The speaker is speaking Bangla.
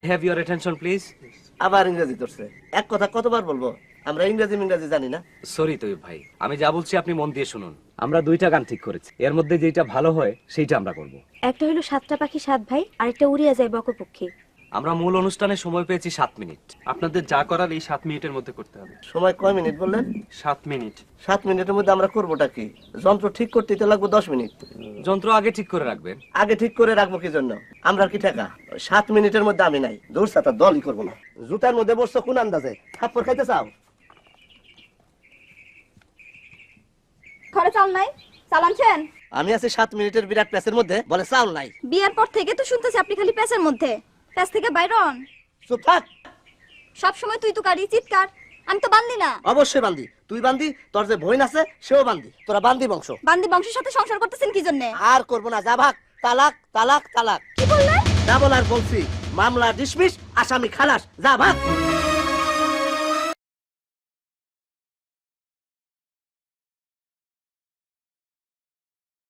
Have your attention please. আবার ইংরেজি ধরছে। এক কথা কতবার বলবো, আমরা ইংরেজি জানি না। সরি তৈয়ব ভাই, আমি যা বলছি আপনি মন দিয়ে শুনুন। আমরা দুইটা গান ঠিক করেছি, এর মধ্যে যেটা ভালো হয় সেইটা আমরা করব। একটা হলো সাতটা পাখি সাত ভাই, আরেকটা উড়িয়া যায় বকপক্ষী। আমরা মূল অনুষ্ঠানে সময় পেয়েছি 7 মিনিট। আপনাদের যা করার এই 7 মিনিটের মধ্যে করতে হবে। সময় কয় মিনিট বললেন? 7 মিনিট। 7 মিনিটের মধ্যে আমরা করবোটা কি? যন্ত্র ঠিক করতে তো লাগবে 10 মিনিট। যন্ত্র আগে ঠিক করে রাখবেন। আগে ঠিক করে রাখবো কি জন্য? আমরা কি টাকা 7 মিনিটের মধ্যে আমি নাই, দূর সাতা দলই করবো না। জুতার মধ্যে বসছো কোন আন্দাজে? থাপ্পড় খাইতে চাও? ঘরে চাল নাই, চাল আনছেন? আমি আছি 7 মিনিটের বিরাট প্যাসের মধ্যে, বলে চাউল নাই। বিয়ের পর থেকে তো শুনতেছি আপনি খালি প্যাসের মধ্যে, প্যাস থেকে বাইর হন। চুপ থাক। সব সময় তুই তো কারি চিৎকার, আমি তো বান্দি না। অবশ্যই বান্দি, তুই বান্দি, তোর যে বোন আছে সেও বান্দি, তোরা বান্দি বংশ। বান্দি বংশের সাথে সংসার করতেছেন কি জন্য? আর করবো না, যা ভাগ। তালাক তালাক তালাক। কি বললেন? যা বলার বলছি, মামলা ডিসমিস, আসামি খালাস, যা ভাগ।